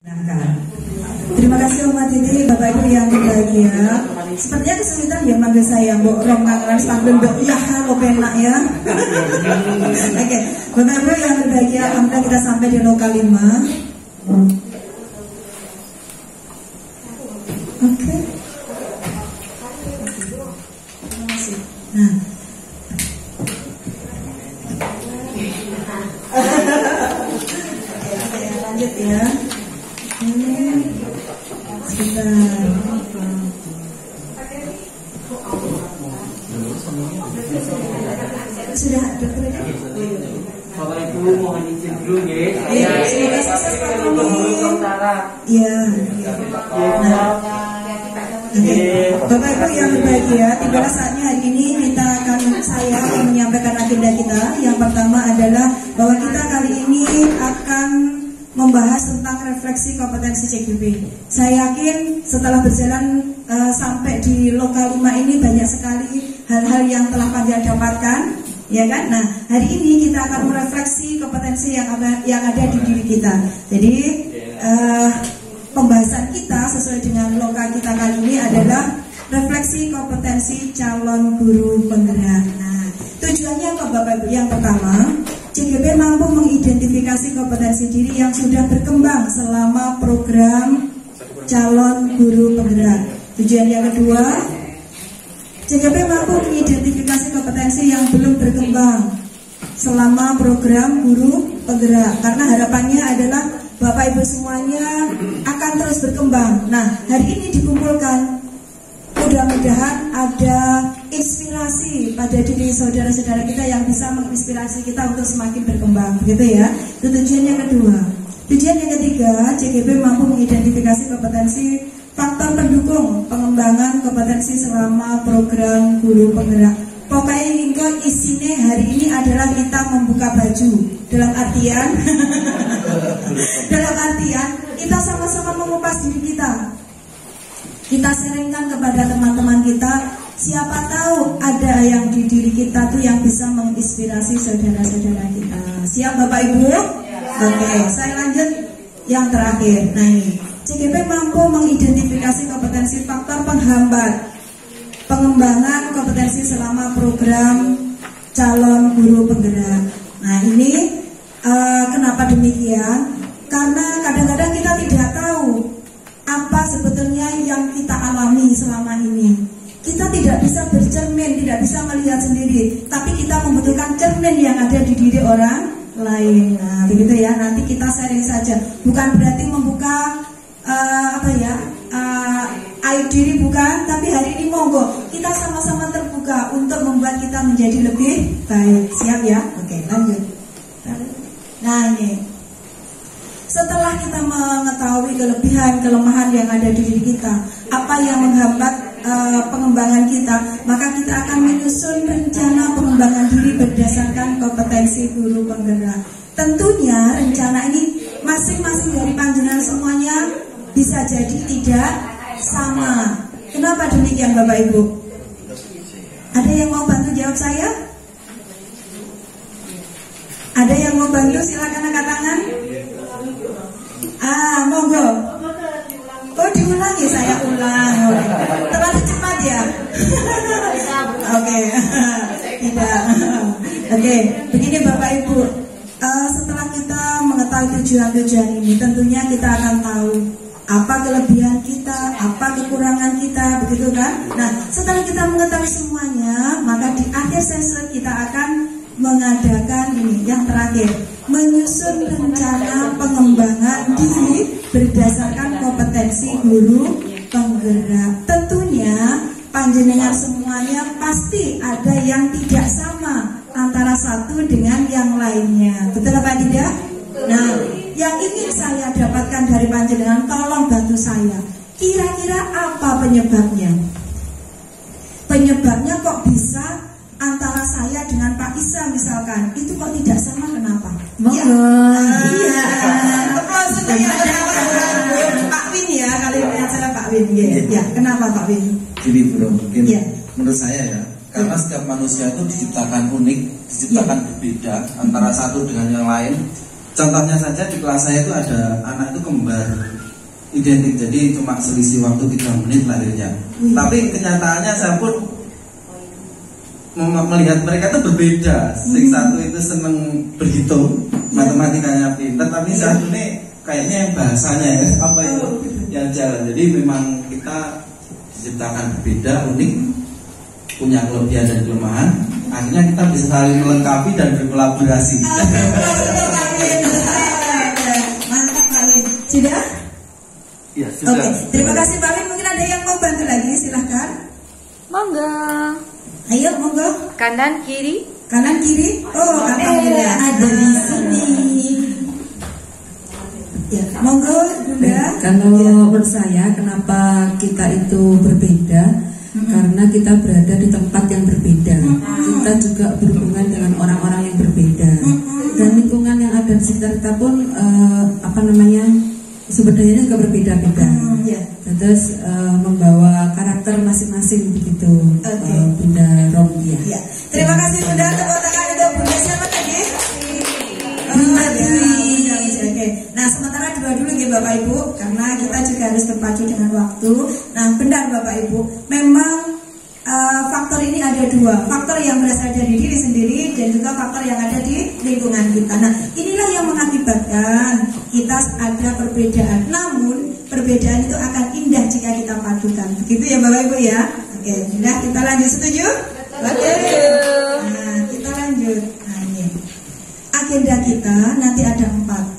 Terima kasih umat ini, Bapak Ibu yang berbahagia. Sepertinya kesulitan ya manggil saya, Mbok Romanglan sambil Mbok ya halo penak ya. Oke, Bapak Ibu yang berbahagia, alhamdulillah kita sampai di lokal 5. Oke. Nah. Oke, lanjut ya. Sebentar. Sudah dokternya? Bapak Ibu mohon izin dulu ya. Iya, semoga sukses Pak Tommy. Iya. Nah, oke. Bapak Ibu yang berbahagia, tibalah saatnya hari ini saya akan menyampaikan agenda kita. Yang pertama adalah bahwa kita kali ini akan membahas tentang refleksi kompetensi CGP. Saya yakin setelah berjalan sampai di lokal 5 ini banyak sekali hal-hal yang telah Panja dapatkan, ya kan? Nah, hari ini kita akan merefleksi kompetensi yang ada di diri kita. Jadi pembahasan kita sesuai dengan lokal kita kali ini adalah refleksi kompetensi calon guru penggerak. Nah, tujuannya apa Bapak Ibu? Yang pertama, CGP mampu mengidentifikasi kompetensi diri yang sudah berkembang selama program calon guru penggerak. Tujuan yang kedua, CGP mampu mengidentifikasi kompetensi yang belum berkembang selama program guru penggerak. Karena harapannya adalah Bapak Ibu semuanya akan terus berkembang. Nah, hari ini dikumpulkan, mudah-mudahan ada inspirasi pada diri saudara-saudara kita yang bisa menginspirasi kita untuk semakin berkembang, begitu ya. Itu tujuan yang kedua. Tujuan yang ketiga, CGP mampu mengidentifikasi kompetensi faktor pendukung pengembangan kompetensi selama program guru penggerak. Pokoknya ingin isinya hari ini adalah kita membuka baju dalam artian kita sama-sama mengupas diri kita. Kita sharingkan kepada teman-teman kita, siapa tahu ada yang di diri kita tuh yang bisa menginspirasi saudara-saudara kita. Siap Bapak Ibu? Oke, saya lanjut yang terakhir. Nah ini, CGP mampu mengidentifikasi kompetensi faktor penghambat pengembangan kompetensi selama program calon guru penggerak. Nah ini kenapa demikian? Karena kadang-kadang kita tidak tahu apa sebetulnya yang kita alami selama ini. Kita tidak bisa bercermin, tidak bisa melihat sendiri, tapi kita membutuhkan cermin yang ada di diri orang lain. Nah, begitu ya. Nanti kita sharing saja. Bukan berarti membuka aib diri, bukan. Tapi hari ini monggo kita sama-sama terbuka untuk membuat kita menjadi lebih baik. Siap ya? Oke, lanjut. Nah ini. Setelah kita mengetahui kelebihan, kelemahan yang ada di diri kita, apa yang menghambat pengembangan kita, maka kita akan menyusun rencana pengembangan diri berdasarkan kompetensi guru penggerak. Tentunya rencana ini masing-masing dari panjenengan semuanya bisa jadi tidak sama. Kenapa demikian Bapak Ibu? Ada yang mau bantu jawab saya? Ada yang mau bantu? Silakan angkat tangan. Monggo. Oh diulangi, saya ulang. Terlalu cepat ya. Oke. Tidak. Oke. Begini Bapak Ibu, setelah kita mengetahui tujuan-tujuan ini, tentunya kita akan tahu apa kelebihan kita, apa kekurangan kita, begitu kan? Nah, setelah kita mengetahui semuanya, maka di akhir sesi kita akan mengadakan ini yang terakhir, menyusun rencana pengembangan diri berdasarkan kompetensi guru penggerak. Tentunya panjenengan semuanya pasti ada yang tidak sama antara satu dengan yang lainnya, betul apa tidak? Nah, yang ingin saya dapatkan dari panjenengan, tolong bantu saya. Kira-kira apa penyebabnya? Penyebabnya kok bisa antara saya dengan Pak Isa misalkan, itu kok tidak sama, kenapa? Monggo. Iya. Pak Win ya, kali ini acara Pak Win ya. Kenapa Pak Win? Gini bro, mungkin menurut saya ya, karena setiap manusia itu diciptakan unik, diciptakan berbeda antara satu dengan yang lain. Contohnya saja di kelas saya itu ada anak itu kembar identik, jadi cuma selisih waktu 3 menit lahirnya. Tapi kenyataannya saya pun melihat mereka itu berbeda. Yang satu itu seneng berhitung, matematikanya pintar, tapi satu ini kayaknya bahasanya ya, apa itu yang jalan. Jadi memang kita diciptakan berbeda, unik, punya kelebihan dan kelemahan. Akhirnya kita bisa saling melengkapi dan berkolaborasi. Mantap Pak Win. Sudah? Ya, sudah. Oke, terima kasih Pak Win. Mungkin ada yang mau bantu lagi, silahkan. Monggo. Ayo, monggo. Kanan kiri. Kanan kiri. Oh, alhamdulillah ada di sini. Ya, monggo Bunda. Kalau menurut saya kenapa kita itu berbeda? Karena kita berada di tempat yang berbeda. Kita juga berhubungan dengan orang-orang yang berbeda. Dan lingkungan yang ada di sekitar kita pun sumber dayanya juga berbeda-beda. Terus membawa karakter masing-masing begitu. Bunda Romia. Ya. Terima kasih Bunda. Tepuk tangan untuk Bunda siapa tadi? Bunda Oke. Nah, sementara dua dulu ya Bapak Ibu, karena kita juga harus berpacu dengan waktu. Nah, benar Bapak Ibu, memang faktor ini ada dua, faktor yang berasal dari diri sendiri dan juga faktor yang ada di lingkungan kita. Nah, inilah yang mengakibatkan kita ada perbedaan. Namun perbedaan itu akan indah jika kita padukan. Begitu ya Bapak Ibu ya. Oke, sudah kita lanjut, setuju? Oke. Nah, kita lanjut. Nah, ini agenda kita nanti ada 4.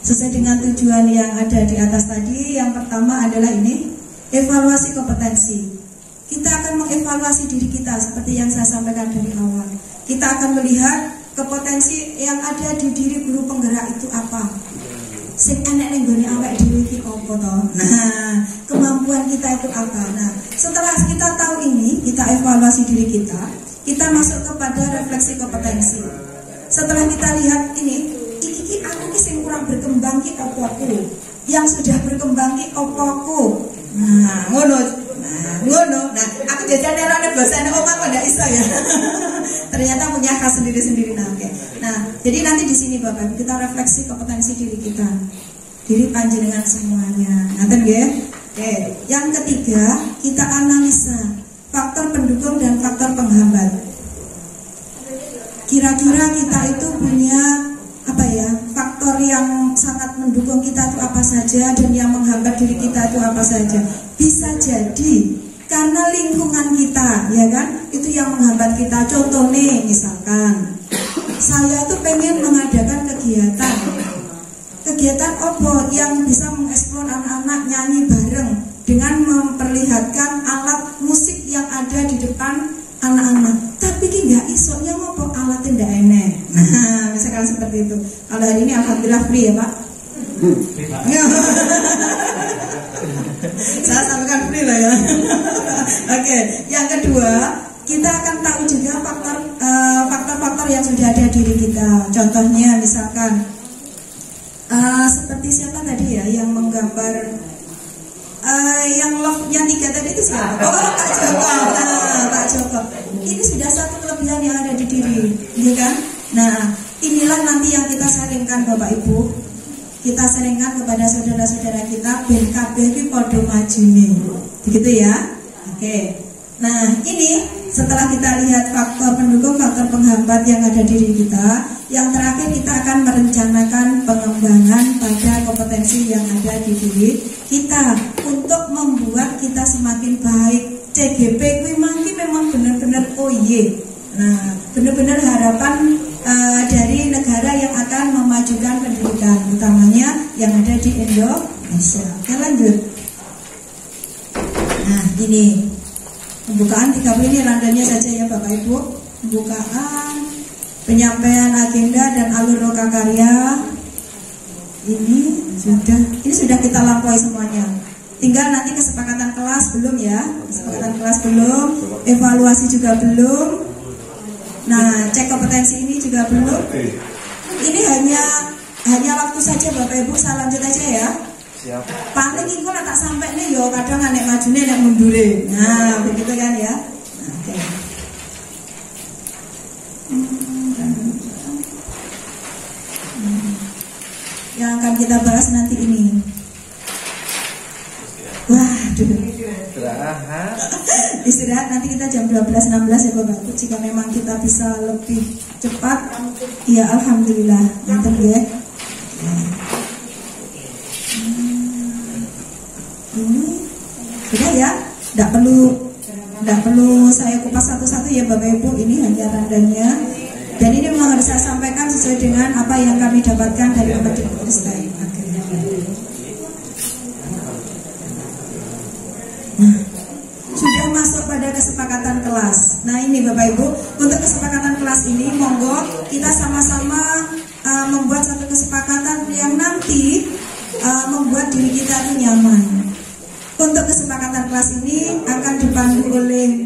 Sesuai dengan tujuan yang ada di atas tadi. Yang pertama adalah ini, evaluasi kompetensi. Kita akan mengevaluasi diri kita seperti yang saya sampaikan dari awal. Kita akan melihat kompetensi yang ada di diri guru penggerak itu apa. Sing enek ning gone awake dhewe iki apa to? Nah, kemampuan kita itu apa? Nah, setelah kita tahu ini, kita evaluasi diri kita masuk kepada refleksi kompetensi. Setelah kita lihat ini, iki aku ki sing kurang berkembang ki opoku, yang sudah berkembang ki opoku. Nah, ngono. Nah, aku jajan nerane basane omah kok ndak iso ya. Ternyata punya khas sendiri-sendiri. Nah, oke. Nah, jadi nanti di sini Bapak kita refleksi kompetensi diri kita. Diri panjenengan semuanya. Ngaten nggih? Oke. Yang ketiga, kita analisa faktor pendukung dan faktor penghambat. Kira-kira kita itu punya faktor yang sangat mendukung kita itu apa saja dan yang menghambat diri kita itu apa saja. Bisa jadi karena lingkungan kita, ya kan, itu yang menghambat kita. Contoh nih, misalkan saya tuh pengen mengadakan kegiatan apa yang bisa mengeksplor anak-anak nyanyi bareng dengan memperlihatkan alat musik yang ada di depan anak-anak. Tapi ki nggak isoknya ngopo alatnya ndak enek. Nah, misalkan seperti itu. Kalau hari ini alhamdulillah free ya Pak. Saya sampaikan free lah ya. Oke, yang kedua kita akan tahu juga faktor-faktor yang sudah ada di diri kita. Contohnya misalkan seperti siapa tadi ya yang menggambar yang love-nya 3 tadi itu siapa? Oh, Pak Joko. Nah, Pak Joko. Ini sudah satu kelebihan yang ada di diri, ya kan? Nah, inilah nanti yang kita sharingkan Bapak Ibu. Kita sharingkan kepada saudara-saudara kita ben kabeh iki padha majune. Begitu ya? Oke. Nah, ini setelah kita lihat faktor pendukung, faktor penghambat yang ada di diri kita, yang terakhir kita akan merencanakan pengembangan pada kompetensi yang ada di diri kita untuk membuat kita semakin baik. CGP kuwi mangki memang benar-benar Nah, benar-benar harapan dari negara yang akan memajukan pendidikan, utamanya yang ada di Indonesia. Oke, lanjut. Nah, ini pembukaan 30 ini randanya saja ya Bapak Ibu. Pembukaan, penyampaian agenda dan alur lokakarya. Ini sudah kita lampaui semuanya. Tinggal nanti kesepakatan kelas belum ya? Kesepakatan kelas belum, evaluasi juga belum. Nah, cek kompetensi ini juga belum. Ini hanya waktu saja Bapak Ibu, saya lanjut aja ya. Siap. Paling itu lah tak sampai nih yo, kadang nek majune nek mundure. Nah, begitu kan ya. Nah, oke. Yang akan kita bahas nanti ini. istirahat. Nanti kita jam 12.16 ya Bapak Ibu. Jika memang kita bisa lebih cepat, ya alhamdulillah. Nanti ya. Ini sudah ya, tidak perlu saya kupas satu-satu ya Bapak Ibu. Ini hanya randanya. Dan ini memang harus saya sampaikan sesuai dengan apa yang kami dapatkan dari Bapak Dikbud-Ristek. Nah, sudah masuk pada kesepakatan kelas. Nah ini Bapak Ibu, untuk kesepakatan kelas ini monggo kita sama-sama membuat satu kesepakatan yang nanti membuat diri kita itu nyaman. Untuk kesepakatan kelas ini akan dipandu oleh